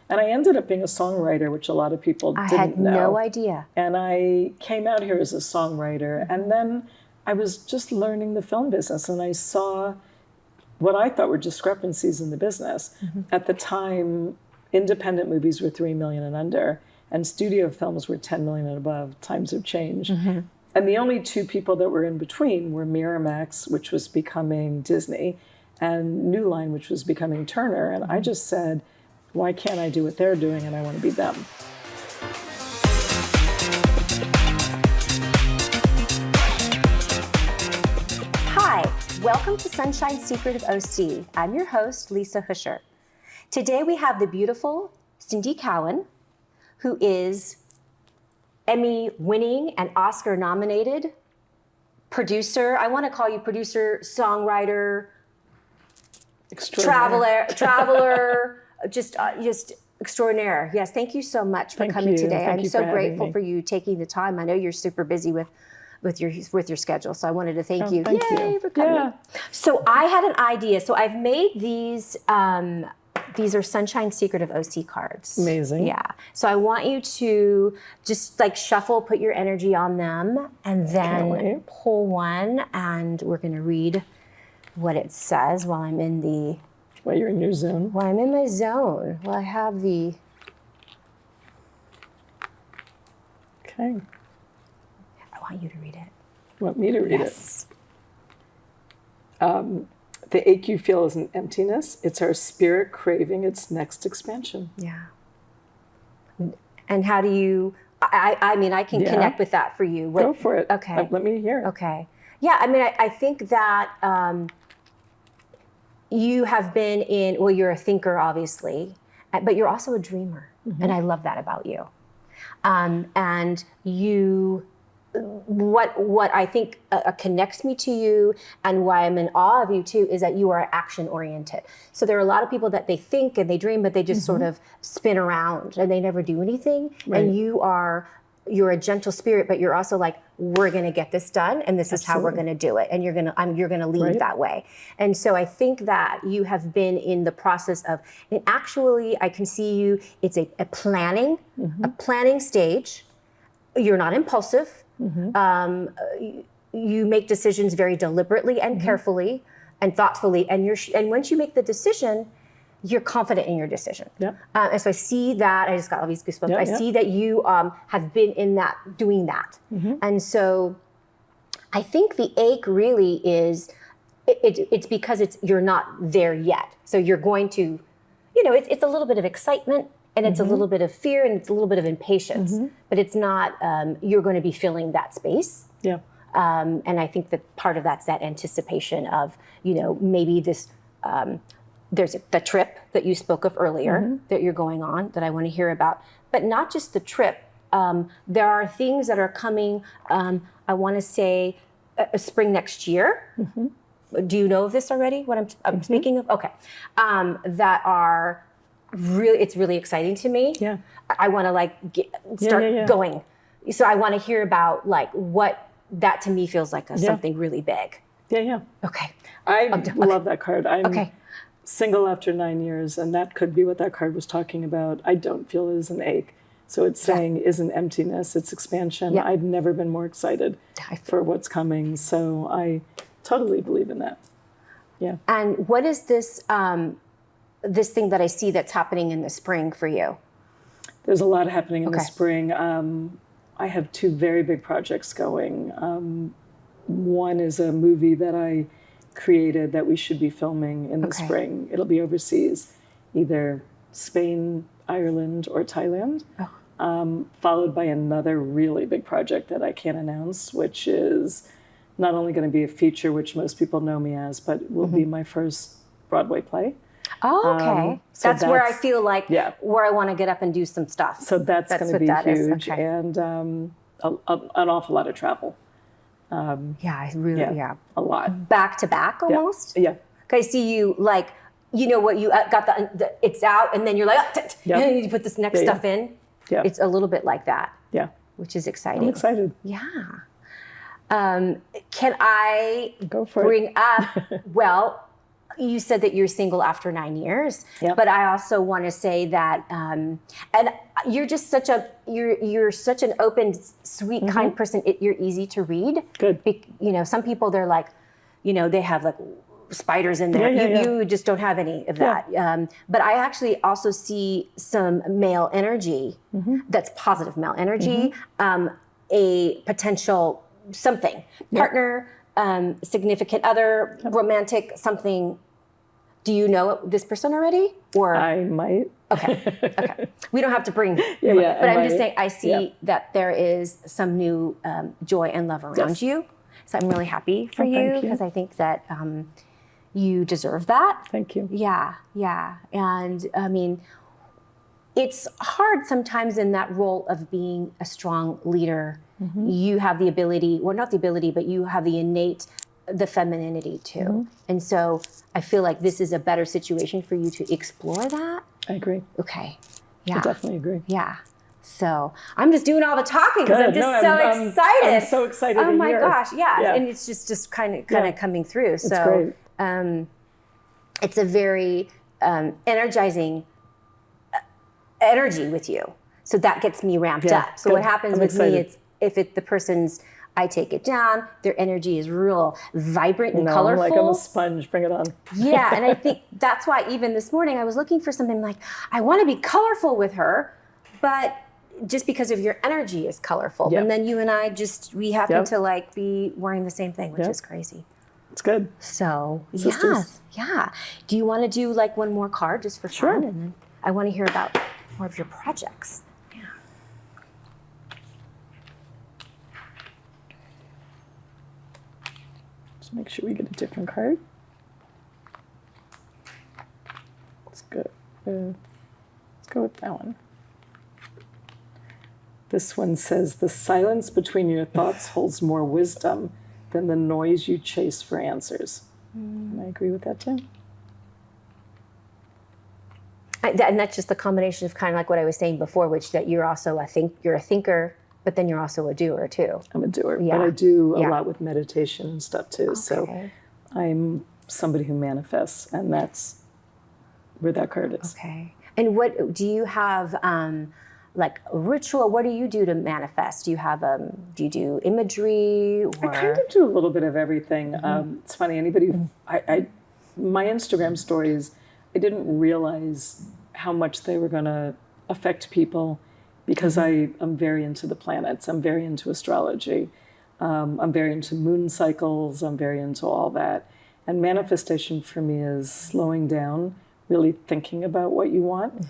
And I ended up being a songwriter, which a lot of people didn't know. I had no idea. And I came out here as a songwriter. And then I was just learning the film business, and I saw what I thought were discrepancies in the business. At the time, independent movies were 3 million and under, and studio films were 10 million and above. Times have changed. And the only two people that were in between were Miramax, which was becoming Disney, and New Line, which was becoming Turner. And I just said, why can't I do what they're doing, and I want to be them? Hi, welcome to Sunshine's Secret of OC. I'm your host, Lisa Huscher. Today we have the beautiful Cindy Cowen, who is Emmy-winning and Oscar-nominated producer. I want to call you producer, songwriter, traveler, just extraordinaire. Yes, thank you so much for coming today. I'm so grateful for you taking the time. I know you're super busy with your schedule, so I wanted to thank you. Thank Yay you for coming. Yeah. So I had an idea. So I've made these. These are Sunshine Secret of OC cards. Amazing. Yeah. So I want you to just like shuffle, put your energy on them, and then pull one, and we're going to read what it says while I'm in the... While you're in your zone. While I'm in my zone. Well, I have the... Okay. I want you to read it. You want me to read it? The ache you feel is an emptiness. It's our spirit craving its next expansion. Yeah. And how do you... I mean, I can connect with that for you. Go for it. Okay. Let me hear it. Okay. Yeah, I mean, I think that you have been in, well, you're a thinker, obviously, but you're also a dreamer. And I love that about you. And you, what I think connects me to you and why I'm in awe of you too, is that you are action oriented. So there are a lot of people that they think and they dream, but they just sort of spin around and they never do anything. Right. And you're a gentle spirit, but you're also like, we're going to get this done, and this is how we're going to do it, and you're going to lead that way. And so I think that you have been in the process of, and actually I can see you. It's a planning stage. You're not impulsive. You make decisions very deliberately and carefully and thoughtfully, and once you make the decision, you're confident in your decision. Yep. And so I see that, I just got all these goosebumps. I see that you have been in that, doing that. And so I think the ache really is, it's because you're not there yet. So you're going to, it's a little bit of excitement, and it's a little bit of fear, and it's a little bit of impatience, but it's not, you're going to be filling that space. Yeah. And I think that part of that's that anticipation of, maybe this, there's the trip that you spoke of earlier that you're going on that I want to hear about, but not just the trip. There are things that are coming, I want to say spring next year. Do you know of this already, what I'm speaking of? Okay. That are really, it's really exciting to me. Yeah. I want to start going. So I want to hear about what that to me feels like something really big. Yeah. Okay. I love that card. I'm single after 9 years, and that could be what that card was talking about. I don't feel it is an ache. So it's saying is an emptiness, it's expansion. Yeah. I've never been more excited for what's coming. So I totally believe in that. Yeah. And what is this this thing that I see that's happening in the spring for you? There's a lot happening in the spring. I have two very big projects going. One is a movie that I created that we should be filming in the spring. It'll be overseas, either Spain, Ireland, or Thailand. Followed by another really big project that I can't announce, which is not only going to be a feature, which most people know me as, but will be my first Broadway play. Oh, okay. So that's where I feel like where I want to get up and do some stuff. So that's going to be huge, and an awful lot of travel. A lot. Back to back almost? Yeah. I see you what you got it's out, and then you're like, and you put this next stuff in. Yeah. It's a little bit like that. Yeah. Which is exciting. I'm excited. Yeah. Can I go for bring up, well, you said that you're single after 9 years, Yep. but I also want to say that, and you're just you're such an open, sweet, kind person. You're easy to read. Good. Some people, they're like, they have like spiders in there. You just don't have any of that. But I actually also see some male energy that's positive male energy, a potential something, partner, significant other, romantic something. Do you know this person already? Or I might. Okay. We don't have to bring. Yeah, but I'm might. just saying, I see that there is some new joy and love around you. So I'm really happy for you because I think that you deserve that. Thank you. Yeah. And I mean, it's hard sometimes in that role of being a strong leader. You have the ability, well, not the ability, but you have the femininity too. And so I feel like this is a better situation for you to explore that. I agree. Okay. Yeah. I definitely agree. Yeah. So I'm just doing all the talking because I'm just excited. I'm so excited. Oh my hear. gosh. Yeah. And it's just kind of coming through. It's so great. It's a very energizing energy with you. So that gets me ramped up. So what happens with me, it's if the person's, I take it down, their energy is real vibrant and colorful. Like I'm a sponge, bring it on. Yeah, and I think that's why even this morning I was looking for something like, I want to be colorful with her, but just because of your energy is colorful. And then you and I we happen to like be wearing the same thing, which is crazy. It's good. So, Sisters. yeah. Do you want to do like one more card just for fun? And then I want to hear about more of your projects. Just make sure we get a different card. Let's go with that one. This one says, the silence between your thoughts holds more wisdom than the noise you chase for answers. And I agree with that too. And that's just the combination of kind of like what I was saying before, which that you're also, you're a thinker, but then you're also a doer too. I'm a doer, but I do a lot with meditation and stuff too. So I'm somebody who manifests, and that's where that card is. Okay. And what do you have, like a ritual? What do you do to manifest? Do you have do you do imagery? Or? I kind of do a little bit of everything. It's funny. Anybody, my Instagram stories, I didn't realize how much they were going to affect people because I'm very into the planets. I'm very into astrology. I'm very into moon cycles. I'm very into all that. And manifestation for me is slowing down, really thinking about what you want.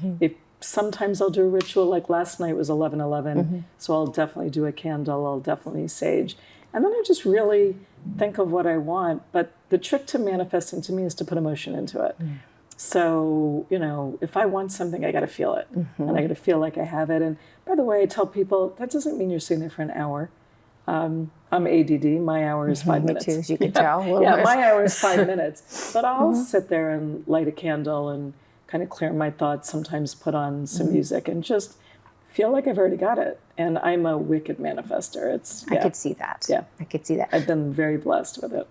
Sometimes I'll do a ritual, like last night was 11/11, so I'll definitely do a candle, I'll definitely sage. And then I just really think of what I want. But the trick to manifesting to me is to put emotion into it. So, if I want something, I got to feel it. And I got to feel like I have it. And by the way, I tell people, that doesn't mean you're sitting there for an hour. I'm ADD. My hour is 5 minutes. Me too, as you can tell. My hour is 5 minutes. But I'll sit there and light a candle and kind of clear my thoughts, sometimes put on some music and just feel like I've already got it. And I'm a wicked manifester. I could see that. Yeah. I could see that. I've been very blessed with it.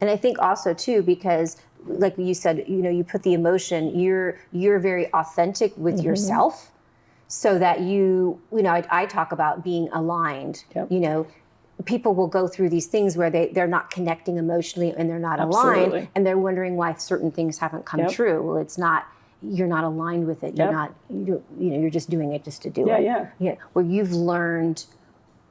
And I think also too, because like you said, you put the emotion, you're very authentic with yourself so that I talk about being aligned. People will go through these things where they're not connecting emotionally and they're not aligned and they're wondering why certain things haven't come true. Well, it's not, you're not aligned with it. You're not, you're just doing it just to do it. Yeah. Where you've learned,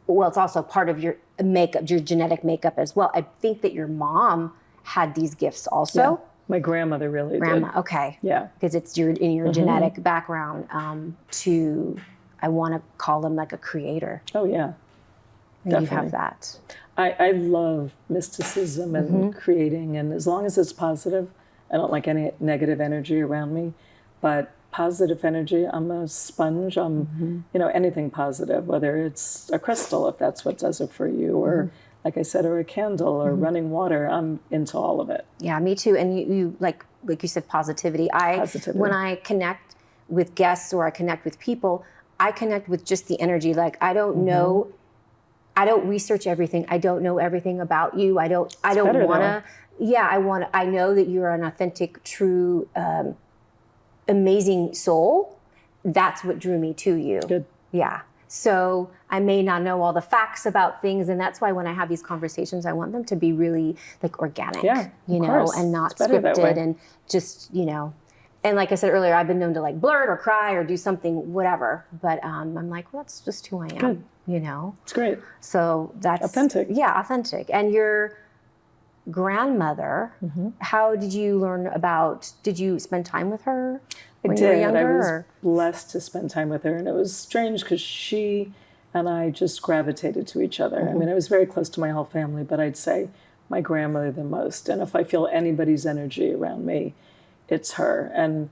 well, it's also part of your makeup, your genetic makeup as well. I think that your mom had these gifts also. Yeah. My grandmother really did. Okay. Yeah. Because it's in your genetic background I want to call them like a creator. Oh, yeah. And definitely. You have that. I love mysticism and creating, and as long as it's positive, I don't like any negative energy around me, but positive energy, I'm a sponge. I'm, anything positive, whether it's a crystal, if that's what does it for you, or like I said, or a candle or running water, I'm into all of it. Yeah, me too. And you like you said, positivity. When I connect with guests or I connect with people, I connect with just the energy. Like I don't know, I don't research everything. I don't know everything about you. I don't want to I know that you're an authentic, true, amazing soul. That's what drew me to you. Good. Yeah. So I may not know all the facts about things, and that's why when I have these conversations, I want them to be really like organic, you know, and not scripted and just, you know. And like I said earlier, I've been known to like blurt or cry or do something, whatever. But I'm like, well, that's just who I am. Good. You know. It's great. So that's authentic. Yeah, authentic. And your grandmother, how did you learn about? Did you spend time with her? When you were younger, I was blessed to spend time with her, and it was strange because she and I just gravitated to each other. I mean, I was very close to my whole family, but I'd say my grandmother the most. And if I feel anybody's energy around me, it's her. And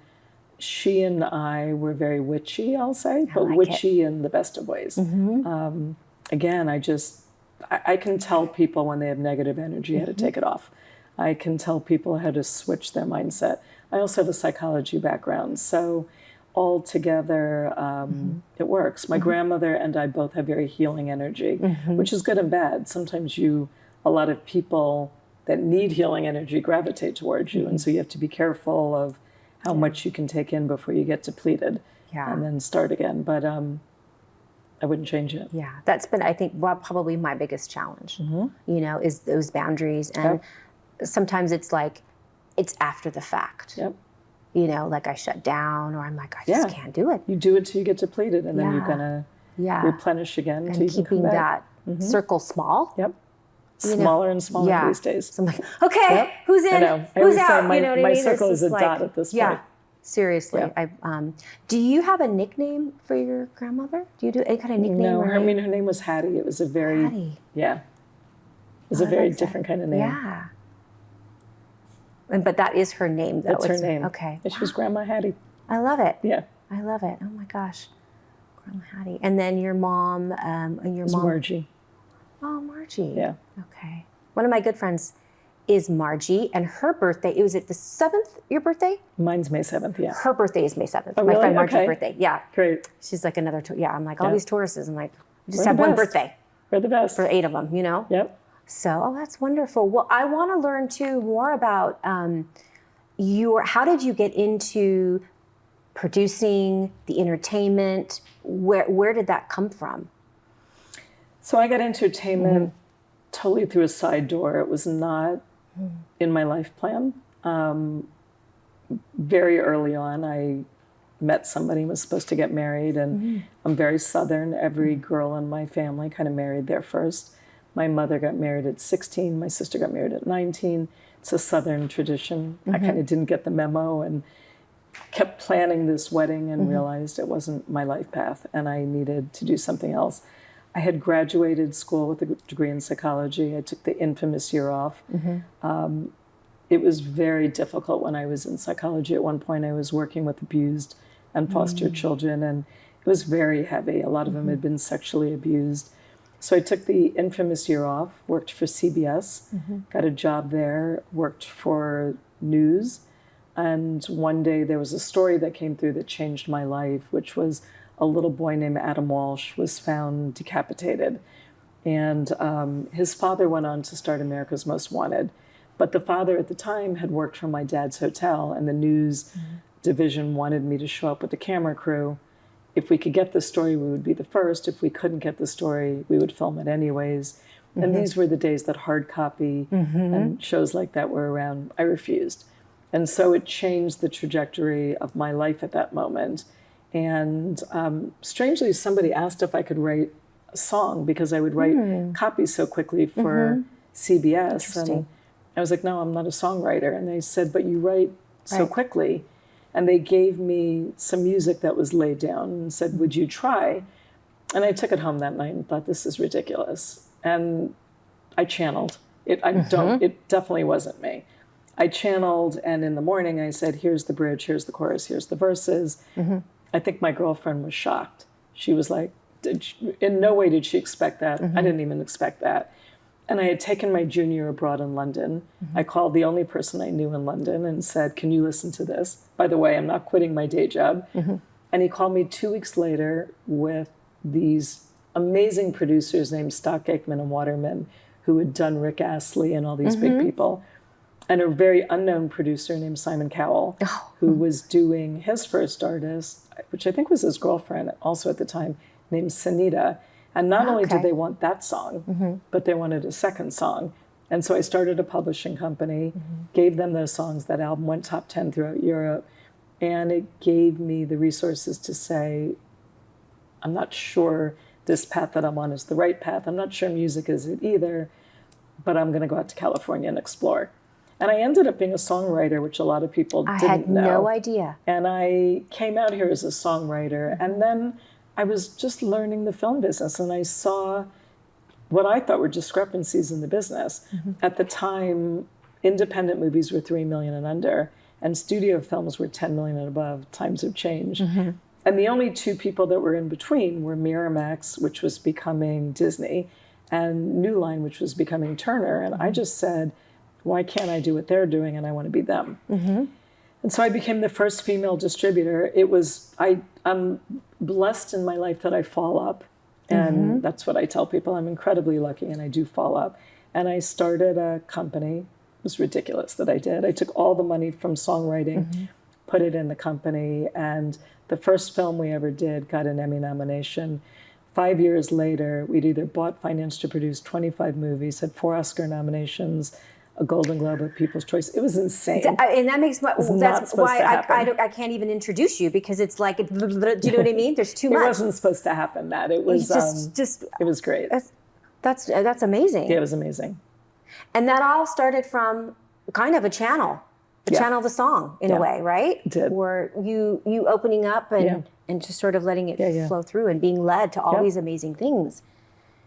she and I were very witchy, I'll say, but witchy in the best of ways. Again, I can tell people when they have negative energy how to take it off. I can tell people how to switch their mindset. I also have a psychology background, so all together it works. My grandmother and I both have very healing energy, which is good and bad. Sometimes a lot of people that need healing energy gravitate towards you, and so you have to be careful of how much you can take in before you get depleted and then start again. But I wouldn't change it. Yeah, that's been, I think, probably my biggest challenge, you know, is those boundaries. And sometimes it's like, it's after the fact. You know, like I shut down, or I'm like, I just can't do it. You do it till you get depleted, and then you're gonna replenish again. And keeping that circle small. Smaller and smaller these days. So I'm like, okay, who's in? Who's out? My, you know what I mean? My circle is a dot at this point. Yeah, seriously. Do you have a nickname for your grandmother? Do you do any kind of nickname? No, her name was Hattie. It was a very it was a very different kind of name. Yeah. But that is her name, though. That's her name. Okay. She was Grandma Hattie. I love it. Yeah. I love it. Oh my gosh, Grandma Hattie. And then your mom, Margie. Oh, Margie. Yeah. Okay. One of my good friends is Margie, and her birthday, was it the 7th, your birthday? Mine's May 7th, yeah. Her birthday is May 7th. Oh, my really? friend Margie's birthday. Yeah. Great. She's like another, I'm like, all these Tauruses. I'm like, we just We're have the one best. birthday. We're the best. For 8 of them, you know? Yep. So, that's wonderful. Well, I want to learn too more about how did you get into producing the entertainment? Where did that come from? So I got into entertainment totally through a side door. It was not in my life plan. Very early on, I met somebody, was supposed to get married, and I'm very Southern. Every girl in my family kind of married there first. My mother got married at 16. My sister got married at 19. It's a Southern tradition. I kind of didn't get the memo and kept planning this wedding and realized it wasn't my life path and I needed to do something else. I had graduated school with a degree in psychology. I took the infamous year off. It was very difficult when I was in psychology. At one point, I was working with abused and foster children, and it was very heavy. A lot of them had been sexually abused. So I took the infamous year off, worked for CBS, got a job there, worked for news. And one day there was a story that came through that changed my life, which was a little boy named Adam Walsh was found decapitated. And his father went on to start America's Most Wanted. But the father at the time had worked for my dad's hotel, and the news division wanted me to show up with the camera crew. If we could get the story, we would be the first. If we couldn't get the story, we would film it anyways. And these were the days that hard copy and shows like that were around. I refused. And so it changed the trajectory of my life at that moment. And strangely, somebody asked if I could write a song because I would write copies so quickly for CBS. And I was like, no, I'm not a songwriter. And they said, but you write so quickly. And they gave me some music that was laid down and said, would you try? And I took it home that night and thought, this is ridiculous. And I channeled. It definitely wasn't me. I channeled, and in the morning I said, here's the bridge, here's the chorus, here's the verses. I think my girlfriend was shocked. She was like, in no way did she expect that. I didn't even expect that. And I had taken my junior abroad in London. I called the only person I knew in London and said, can you listen to this? By the way, I'm not quitting my day job. And he called me 2 weeks later with these amazing producers named Stock Aikman and Waterman, who had done Rick Astley and all these big people. and a very unknown producer named Simon Cowell, who was doing his first artist, which I think was his girlfriend also at the time, named Sanita. And not only did they want that song, but they wanted a second song. And so I started a publishing company, gave them those songs. That album went top 10 throughout Europe. And it gave me the resources to say, I'm not sure this path that I'm on is the right path. I'm not sure music is it either, but I'm going to go out to California and explore. And I ended up being a songwriter, which a lot of people didn't know. I had no idea. And I came out here as a songwriter. And then I was just learning the film business, and I saw what I thought were discrepancies in the business. At the time, independent movies were 3 million and under, and studio films were 10 million and above. Times have changed. And the only two people that were in between were Miramax, which was becoming Disney, and New Line, which was becoming Turner. And I just said, why can't I do what they're doing, and I want to be them? And so I became the first female distributor. I'm blessed in my life that I fall up. And that's what I tell people. I'm incredibly lucky, and I do fall up. And I started a company. It was ridiculous that I did. I took all the money from songwriting, put it in the company, and the first film we ever did got an Emmy nomination. 5 years later, we'd either bought finance to produce 25 movies, had 4 Oscar nominations, a Golden Globe, a People's Choice. It was insane. And that makes that's why I I can't even introduce you, because it's like, do you know what I mean? There's too much. It wasn't supposed to happen, Matt. It was it was great. That's amazing. Yeah, it was amazing. And that all started from kind of a channel of the song in a way, right? It did. Where you opening up and just sort of letting it flow through and being led to all these amazing things.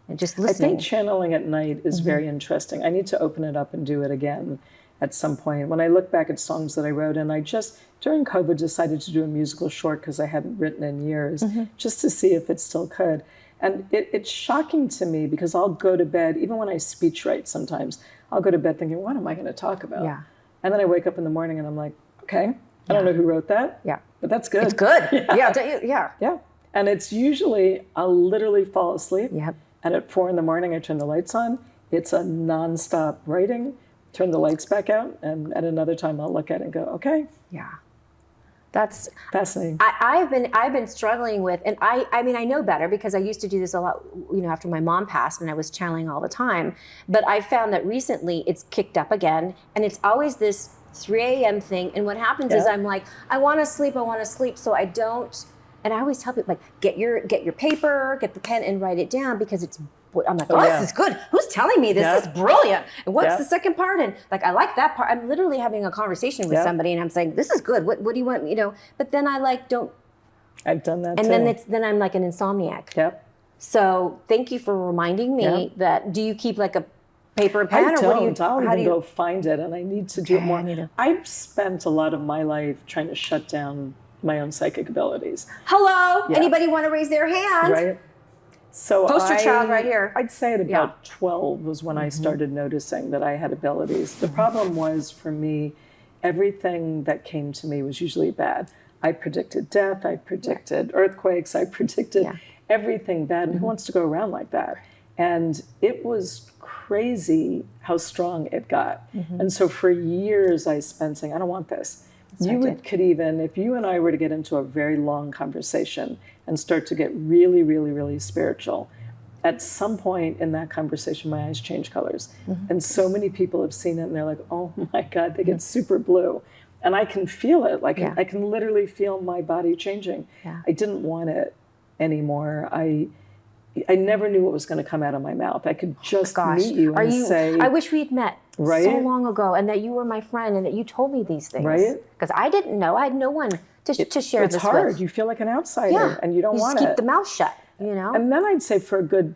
And just listening. I think channeling at night is very interesting. I need to open it up and do it again at some point. When I look back at songs that I wrote, and I just, during COVID, decided to do a musical short because I hadn't written in years, just to see if it still could. And it's shocking to me, because I'll go to bed, even when I speech write sometimes, I'll go to bed thinking, what am I going to talk about? Yeah. And then I wake up in the morning and I'm like, okay, I don't know who wrote that, but that's good. It's good. Yeah. And it's usually, I'll literally fall asleep. Yep. And at 4 a.m, I turn the lights on. It's a nonstop writing. Turn the lights back out, and at another time I'll look at it and go, okay. Yeah, that's fascinating. I've been struggling with, and I mean I know better because I used to do this a lot. After my mom passed, and I was channeling all the time. But I found that recently it's kicked up again, and it's always this 3 a.m. thing. And what happens is I'm like, I want to sleep, so I don't. And I always tell people, like, get your paper, get the pen, and write it down, because I'm like, this is good. Who's telling me this? This is brilliant. And what's the second part? And like, I like that part. I'm literally having a conversation with somebody, and I'm saying, this is good. What do you want? But then I don't. I've done that too. And then I'm like an insomniac. Yep. So thank you for reminding me that. Do you keep like a paper and pen, I or don't. what do you? I'll even go find it, and I need to do it more. I've spent a lot of my life trying to shut down my own psychic abilities. Hello? Yeah. Anybody want to raise their hand? Right. So poster child right here. I'd say at about 12 was when I started noticing that I had abilities. The problem was, for me, everything that came to me was usually bad. I predicted death, I predicted earthquakes, I predicted everything bad. And who wants to go around like that? And it was crazy how strong it got. And so for years I spent saying, I don't want this. Could even, if you and I were to get into a very long conversation and start to get really, really, really spiritual, at some point in that conversation, my eyes change colors. And so many people have seen it, and they're like, oh my God, they get super blue. And I can feel it. Like I can literally feel my body changing. I didn't want it anymore. I never knew what was going to come out of my mouth. I could just meet you and say... I wish we had met so long ago, and that you were my friend, and that you told me these things. Right? Because I didn't know. I had no one to share this with. It's hard. You feel like an outsider, and you don't want it. You just keep the mouth shut, And then I'd say for a good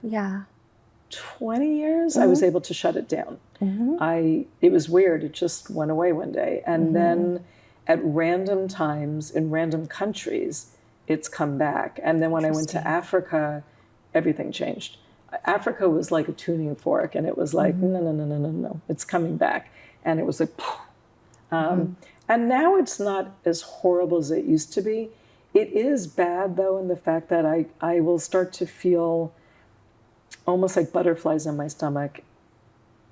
20 years, I was able to shut it down. It was weird. It just went away one day. And then at random times, in random countries, it's come back. And then when I went to Africa, everything changed. Africa was like a tuning fork, and it was like, no, it's coming back. And it was like, and now it's not as horrible as it used to be. It is bad, though, in the fact that I will start to feel almost like butterflies in my stomach.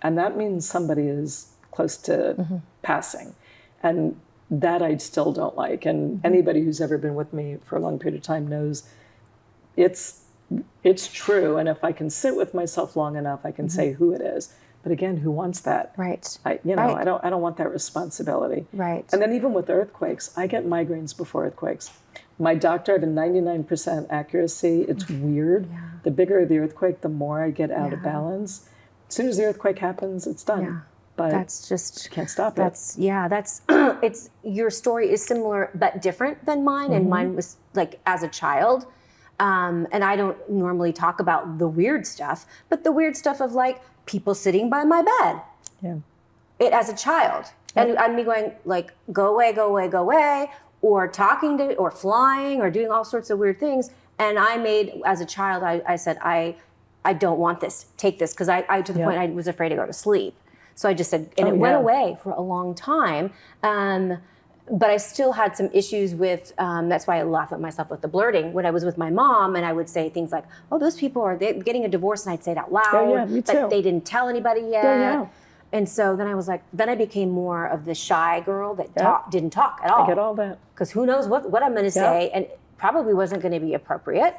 And that means somebody is close to passing. And that I still don't like. And anybody who's ever been with me for a long period of time knows it's true. And if I can sit with myself long enough, I can say who it is. But again, who wants that? Right. I don't want that responsibility. Right. And then even with earthquakes, I get migraines before earthquakes. My doctor had a 99% accuracy. It's weird. Yeah. The bigger the earthquake, the more I get out of balance. As soon as the earthquake happens, it's done. Yeah. But that's just, you can't stop it. That's it's, your story is similar but different than mine. And mine was like as a child. And I don't normally talk about the weird stuff, but the weird stuff of like people sitting by my bed. Yeah. It as a child. And me going like, go away, go away, go away, or talking to, or flying, or doing all sorts of weird things. And I made, as a child, I said, I don't want this, take this. Cause I to the point I was afraid to go to sleep. So I just said, and it went away for a long time. But I still had some issues with, that's why I laugh at myself with the blurting. When I was with my mom and I would say things like, oh, those people are getting a divorce, and I'd say it out loud, me too. but they didn't tell anybody yet. Yeah. And so then I was like, then I became more of the shy girl that didn't talk at all. I get all that. Because who knows what I'm going to say, and it probably wasn't going to be appropriate.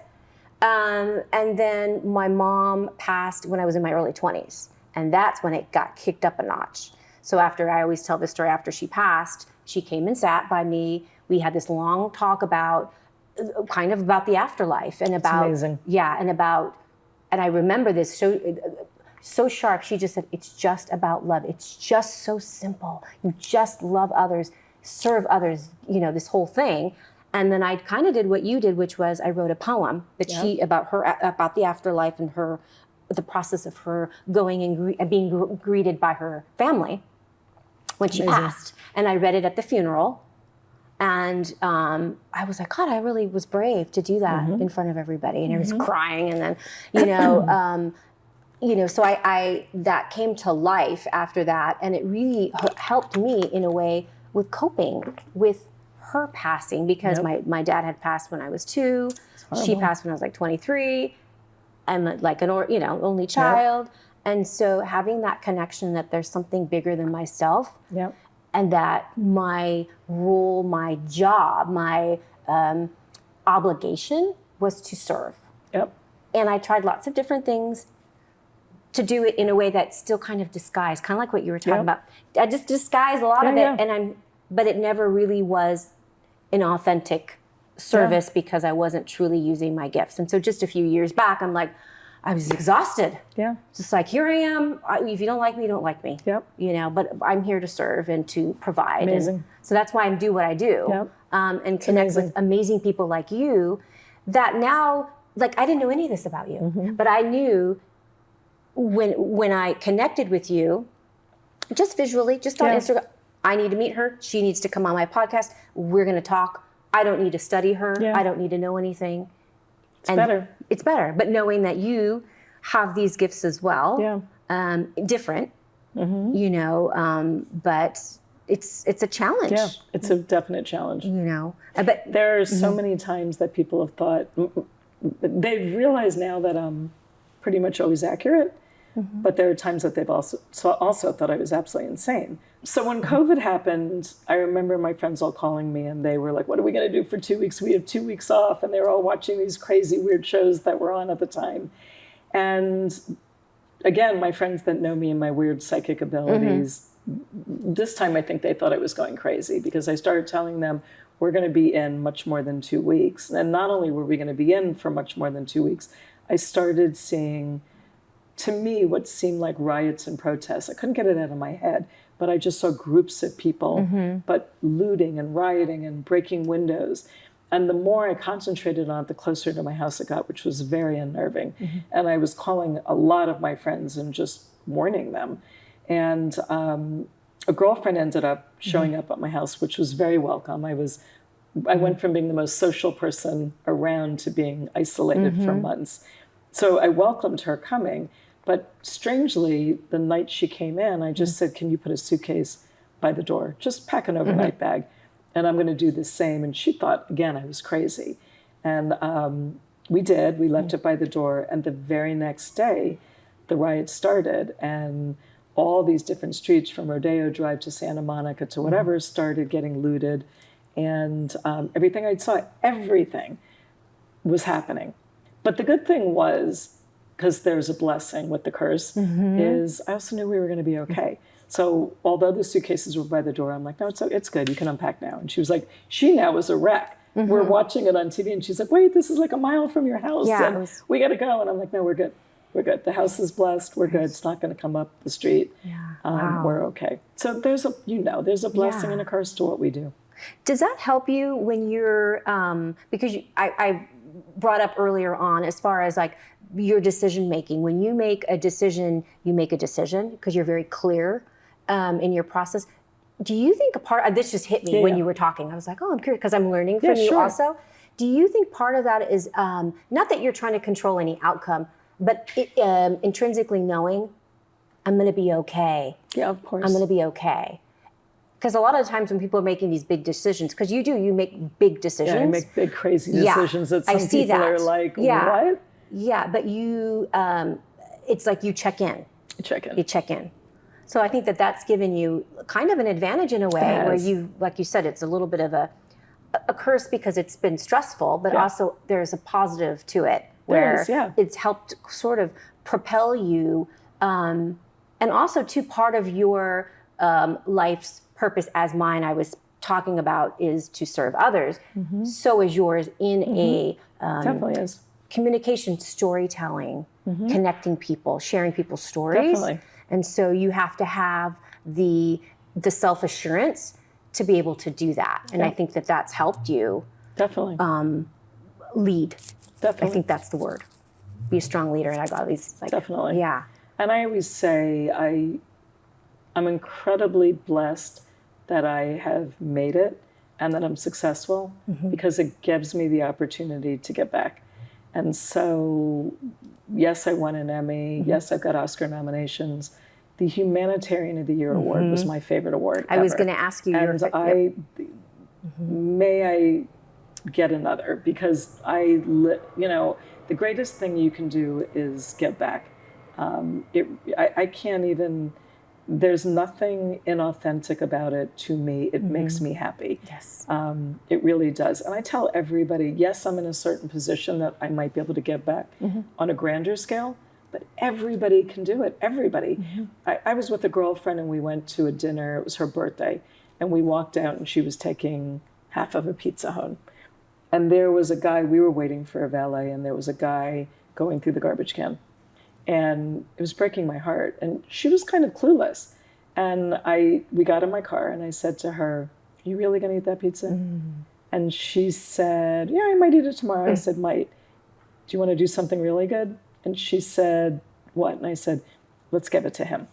And then my mom passed when I was in my early 20s. And that's when it got kicked up a notch. So after, I always tell this story, after she passed, she came and sat by me. We had this long talk about, kind of about the afterlife and about, amazing. And I remember this so sharp. She just said, it's just about love. It's just so simple. You just love others, serve others, this whole thing. And then I kind of did what you did, which was I wrote a poem that about the afterlife and the process of her going and being greeted by her family when she passed. And I read it at the funeral. And I was like, God, I really was brave to do that in front of everybody. And I was crying. And then, so I that came to life after that. And it really helped me in a way with coping with her passing, because my dad had passed when I was 2. She passed when I was like 23. I'm like an only child. And so having that connection that there's something bigger than myself, and that my role, my job, my obligation was to serve. And I tried lots of different things to do it in a way that still kind of disguised, kind of like what you were talking about. I just disguised a lot of it, but it never really was an authentic service because I wasn't truly using my gifts. And so just a few years back, I'm like, I was exhausted. Just like, here I am. If you don't like me, you don't like me. But I'm here to serve and to provide. Amazing. And so that's why I do what I do. And connect with amazing people like you that now, like, I didn't know any of this about you, but I knew when I connected with you, just visually, just on Instagram, I need to meet her. She needs to come on my podcast. We're going to talk. I don't need to study her. I don't need to know anything. It's better. But knowing that you have these gifts as well, different, but it's a challenge. It's a definite challenge. But there are so many times that people have thought, they've realized now that I'm pretty much always accurate. But there are times that they've also thought I was absolutely insane. So when COVID happened, I remember my friends all calling me and they were like, what are we going to do for 2 weeks? We have 2 weeks off. And they were all watching these crazy, weird shows that were on at the time. And again, my friends that know me and my weird psychic abilities, this time I think they thought I was going crazy, because I started telling them we're going to be in much more than 2 weeks. And not only were we going to be in for much more than 2 weeks, I started seeing, to me, what seemed like riots and protests. I couldn't get it out of my head, but I just saw groups of people, but looting and rioting and breaking windows. And the more I concentrated on it, the closer to my house it got, which was very unnerving. And I was calling a lot of my friends and just warning them. And a girlfriend ended up showing up at my house, which was very welcome. I went from being the most social person around to being isolated for months. So I welcomed her coming. But strangely, the night she came in, I just said, can you put a suitcase by the door? Just pack an overnight bag, and I'm going to do the same. And she thought, again, I was crazy. And we did. We left it by the door. And the very next day, the riot started. And all these different streets from Rodeo Drive to Santa Monica to whatever started getting looted. And everything I saw, everything was happening. But the good thing was, because there's a blessing with the curse, is I also knew we were going to be okay. So although the suitcases were by the door, I'm like, no, it's good. You can unpack now. And she was like, she now was a wreck. We're watching it on TV, and she's like, wait, this is like a mile from your house. Yeah, and we got to go. And I'm like, no, we're good. We're good. The house is blessed. We're good. It's not going to come up the street. Yeah. Wow. We're okay. So there's a blessing and a curse to what we do. Does that help you when you're, because I brought up earlier on as far as like your decision making. When you make a decision because you're very clear in your process. Do you think a part of this just hit me when you were talking? I was like, oh, I'm curious because I'm learning from you also. Do you think part of that is not that you're trying to control any outcome, but intrinsically knowing I'm going to be okay. Yeah, of course. I'm going to be okay. Because a lot of times when people are making these big decisions, because you make big decisions. Yeah, I make big crazy decisions that some people are like, what? Yeah, but you, it's like you check in. You check in. So I think that that's given you kind of an advantage in a way where you, like you said, it's a little bit of a curse because it's been stressful, but also there's a positive to it where it's helped sort of propel you. And also too, part of your life's purpose as mine, I was talking about, is to serve others. So is yours in a definitely is. Communication, storytelling, connecting people, sharing people's stories. Definitely. And so you have to have the self-assurance to be able to do that. And I think that that's helped you definitely lead. Definitely. I think that's the word. Be a strong leader. And I got these like, definitely. Yeah. And I always say I'm incredibly blessed that I have made it and that I'm successful because it gives me the opportunity to get back. And so, yes, I won an Emmy. Yes, I've got Oscar nominations. The Humanitarian of the Year award was my favorite award I was going to ask you. And may I get another, because the greatest thing you can do is get back. I can't even, there's nothing inauthentic about it to me. It makes me happy. Yes. It really does. And I tell everybody, yes, I'm in a certain position that I might be able to get back on a grander scale, but everybody can do it. Everybody. I was with a girlfriend and we went to a dinner. It was her birthday. And we walked out and she was taking half of a pizza home. And there was a guy, we were waiting for a valet, and there was a guy going through the garbage can. And it was breaking my heart. And she was kind of clueless. And we got in my car and I said to her, "Are you really going to eat that pizza?" And she said, "Yeah, I might eat it tomorrow." I said, "Might. Do you want to do something really good?" And she said, "What?" And I said, "Let's give it to him."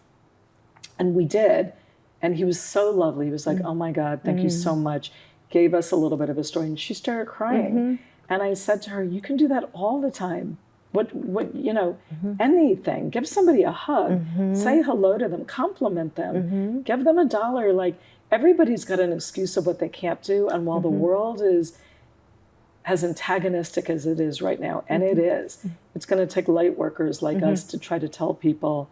And we did. And he was so lovely. He was like, "Oh my God, thank you so much." Gave us a little bit of a story. And she started crying. And I said to her, "You can do that all the time. What anything. Give somebody a hug. Say hello to them. Compliment them. Give them $1. Like, everybody's got an excuse of what they can't do. And while the world is as antagonistic as it is right now, and it is, it's going to take light workers like us to try to tell people,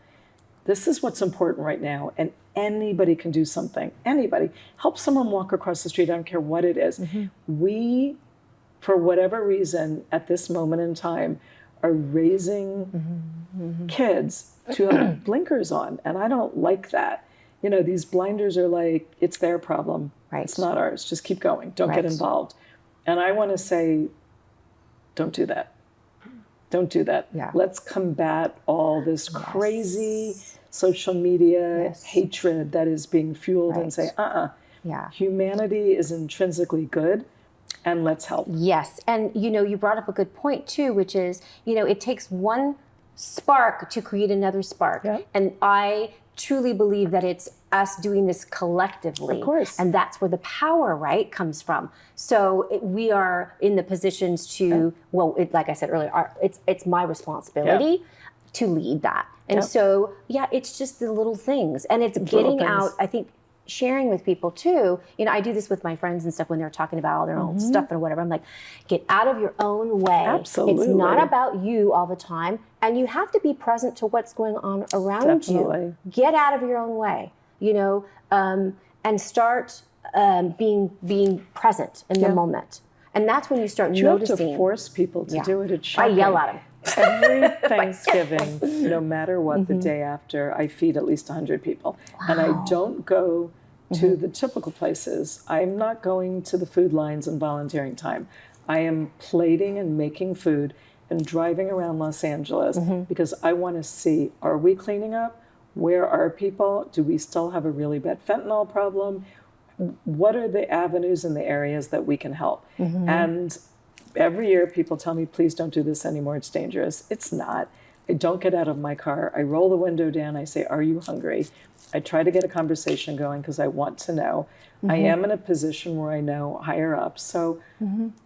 this is what's important right now. And anybody can do something. Anybody. Help someone walk across the street. I don't care what it is. We, for whatever reason, at this moment in time, are raising kids to have blinkers on. And I don't like that. You know, these blinders are like, it's their problem. Right. It's not ours. Just keep going. Don't get involved. And I want to say, don't do that. Don't do that. Yeah. Let's combat all this crazy social media hatred that is being fueled and say, humanity is intrinsically good. And let's help. Yes. And, you brought up a good point, too, which is, it takes one spark to create another spark. Yep. And I truly believe that it's us doing this collectively. Of course. And that's where the power, right, comes from. So we are in the positions to, like I said earlier, it's my responsibility to lead that. And so, it's just the little things. And it's getting out, I think, sharing with people too, I do this with my friends and stuff when they're talking about all their own stuff and whatever. I'm like, get out of your own way. Absolutely. It's not about you all the time. And you have to be present to what's going on around you. Get out of your own way, and start being present in the moment. And that's when you start noticing. You have to force people to do it. It's shocking. I yell at them. Every Thanksgiving, no matter what, the day after, I feed at least 100 people. Wow. And I don't go to the typical places. I'm not going to the food lines and volunteering time. I am plating and making food and driving around Los Angeles because I want to see, are we cleaning up? Where are people? Do we still have a really bad fentanyl problem? What are the avenues and the areas that we can help? And every year people tell me, please don't do this anymore, it's dangerous. It's not. I don't get out of my car. I roll the window down. I say, are you hungry? I try to get a conversation going because I want to know. I am in a position where I know higher up. So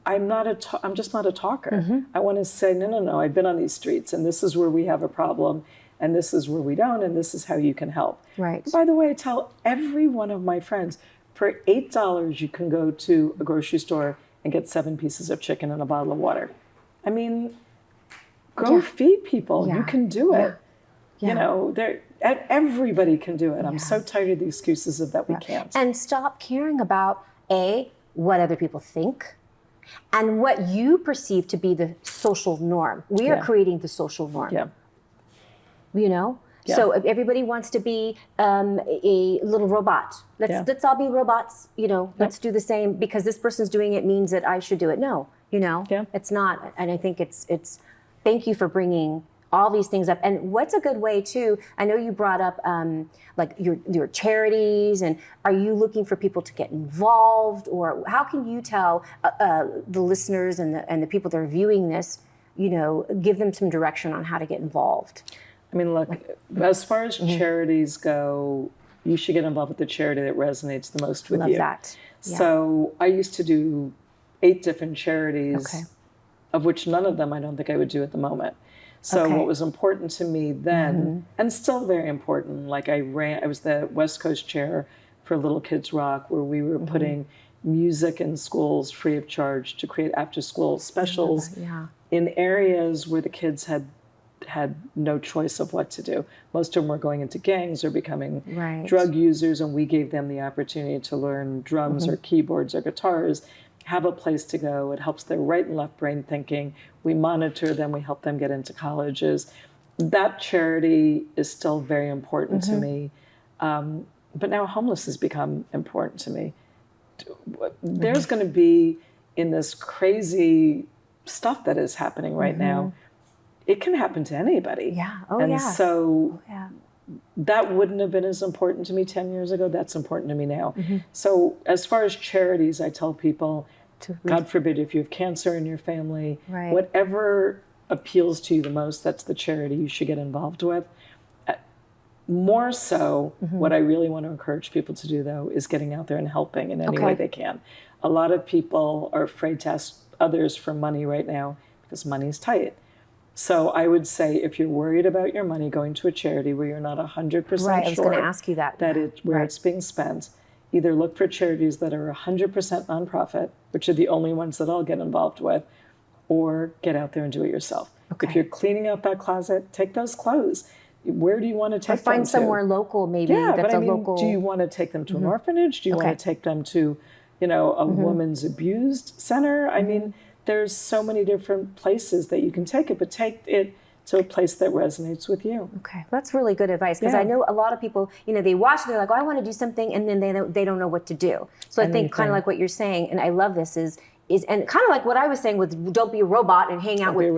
I'm just not a talker. I want to say, no, I've been on these streets and this is where we have a problem and this is where we don't and this is how you can help. Right. By the way, I tell every one of my friends, for $8 you can go to a grocery store and get 7 pieces of chicken and a bottle of water. I mean, go feed people. You can do it. Everybody can do it. I'm so tired of the excuses of that we can't. And stop caring about what other people think and what you perceive to be the social norm. We are creating the social norm. So if everybody wants to be a little robot, let's all be robots, let's do the same because this person's doing it means that I should do it. No, it's not. And I think it's thank you for bringing all these things up. And what's a good way too, I know you brought up like your charities, and are you looking for people to get involved, or how can you tell the listeners and the people that are viewing this, give them some direction on how to get involved? I mean, look, as far as charities go, you should get involved with the charity that resonates the most with you. Love that. Yeah. So I used to do 8 different charities, of which none of them I don't think I would do at the moment. So what was important to me then, and still very important, like I was the West Coast chair for Little Kids Rock, where we were putting music in schools free of charge to create after-school specials in areas where the kids had no choice of what to do. Most of them were going into gangs or becoming drug users, and we gave them the opportunity to learn drums or keyboards or guitars, have a place to go. It helps their right and left brain thinking. We monitor them. We help them get into colleges. That charity is still very important to me. But now homeless has become important to me. There's going to be, in this crazy stuff that is happening right now, it can happen to anybody. Yeah. So that wouldn't have been as important to me 10 years ago. That's important to me now. So as far as charities, I tell people, God forbid, if you have cancer in your family, whatever appeals to you the most, that's the charity you should get involved with. More so, what I really want to encourage people to do, though, is getting out there and helping in any way they can. A lot of people are afraid to ask others for money right now because money's tight. So I would say, if you're worried about your money going to a charity where you're not 100% sure I was going to ask you that where it's being spent, either look for charities that are 100% nonprofit, which are the only ones that I'll get involved with, or get out there and do it yourself. If you're cleaning out that closet, take those clothes. Where do you want to take them to? Find somewhere local, maybe. That's local. Do you want to take them to an orphanage? Do you want to take them to, a woman's abused center? I mean, there's so many different places that you can take it, but take it to a place that resonates with you. Okay, that's really good advice, because I know a lot of people, they watch, they're like, oh, I want to do something, and then they don't know what to do. So I think kind of like what you're saying, and I love this, is and kind of like what I was saying with don't be a robot and hang out with,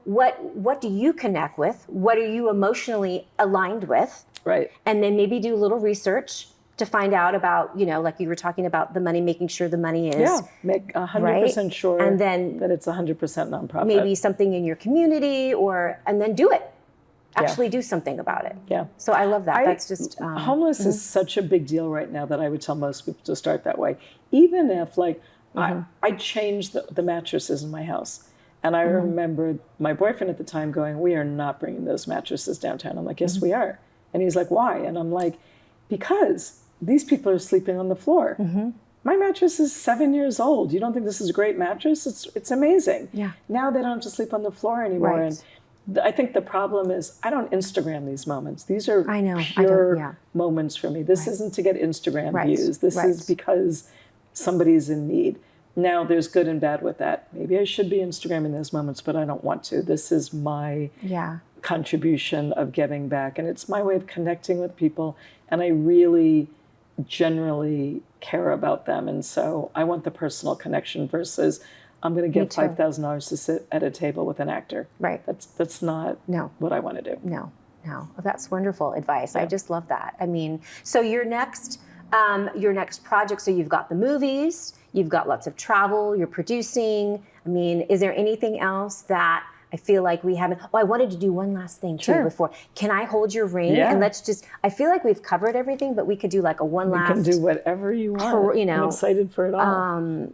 what do you connect with? What are you emotionally aligned with? Right. And then maybe do a little research to find out about, like you were talking about the money, making sure the money is. Yeah, make 100% sure and then that it's 100% nonprofit. Maybe something in your community, and then do it. Actually do something about it. Yeah. So I love that. That's just... homeless is such a big deal right now that I would tell most people to start that way. Even if, I changed the mattresses in my house. And I remember my boyfriend at the time going, we are not bringing those mattresses downtown. I'm like, yes, we are. And he's like, why? And I'm like, because these people are sleeping on the floor. My mattress is 7 years old. You don't think this is a great mattress? It's amazing. Yeah. Now they don't have to sleep on the floor anymore. Right. And I think the problem is I don't Instagram these moments. These are I know. pure moments for me. This isn't to get Instagram views. This is because somebody's in need. Now, there's good and bad with that. Maybe I should be Instagramming those moments, but I don't want to. This is my contribution of giving back. And it's my way of connecting with people. And I really generally care about them. And so I want the personal connection versus I'm going to give $5,000 to sit at a table with an actor. Right. That's not what I want to do. No. That's wonderful advice. I just love that. I mean, so your next project, so you've got the movies, you've got lots of travel, you're producing. I mean, is there anything else that I feel like we haven't? Oh, I wanted to do one last thing too before. Can I hold your ring? Yeah. And let's just, I feel like we've covered everything, but we could do like a one last. We can do whatever you want. I'm excited for it all.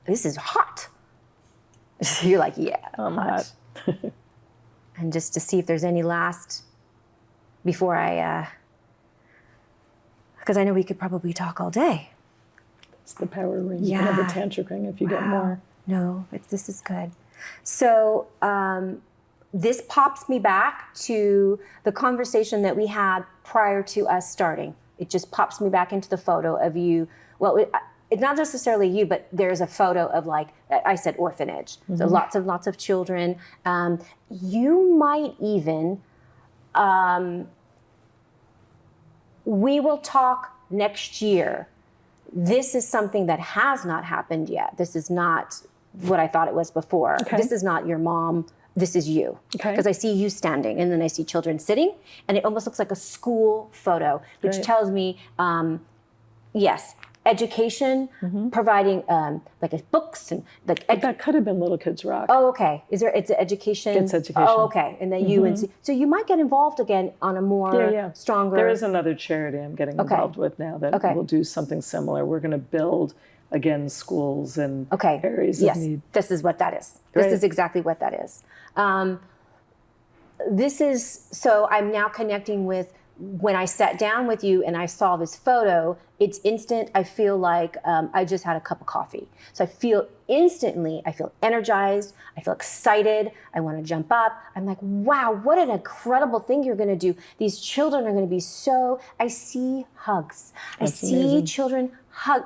This is hot. You're like, I'm hot. And just to see if there's any last, before I, because I know we could probably talk all day. It's the power ring. You can have a tantric ring if you get more. No, this is good. So this pops me back to the conversation that we had prior to us starting. It just pops me back into the photo of you. Well, it's not necessarily you, but there's a photo of, like I said, orphanage. So lots of children. You might even, we will talk next year. This is something that has not happened yet. This is not what I thought it was before. Okay. This is not your mom. This is you. Because I see you standing, and then I see children sitting, and it almost looks like a school photo, which tells me, yes, education, providing like books and like. That could have been Little Kids Rock. Oh, okay. It's education. It's education. Oh, okay. And then you and so you might get involved again on a more stronger. There is another charity I'm getting involved with now that will do something similar. We're going to build again schools and areas of need. This is what that is. Right. This is exactly what that is. This is so I'm now connecting with. When I sat down with you and I saw this photo, it's instant. I feel like I just had a cup of coffee. So I feel energized. I feel excited. I want to jump up. I'm like, wow, what an incredible thing you're going to do. These children are going to be I see hugs. That's I see amazing. Children hug.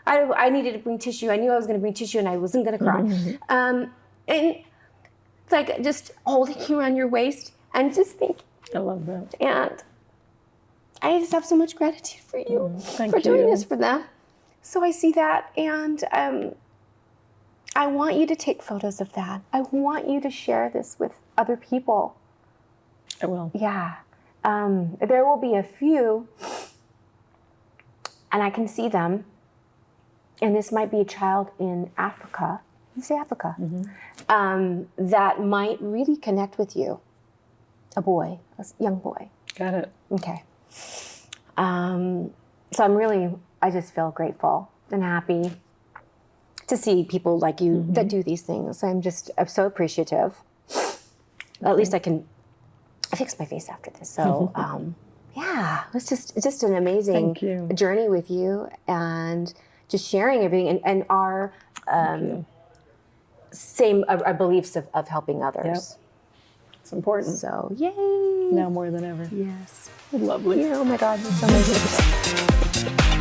I needed to bring tissue. I knew I was going to bring tissue and I wasn't going to cry. And like just holding you around your waist and just thinking. I love that. And I just have so much gratitude for you for doing this for them. So I see that, and I want you to take photos of that. I want you to share this with other people. I will. Yeah. There will be a few, and I can see them, and this might be a child in Africa. You say Africa. That might really connect with you. A boy, a young boy. Got it. Okay. So I just feel grateful and happy to see people like you that do these things. I'm so appreciative. At least I can fix my face after this. So, it's just an amazing journey with you and just sharing everything and our our beliefs of helping others. Yep. It's important. So, yay. Now more than ever. Yes. Lovely. Oh my God, you're so amazing.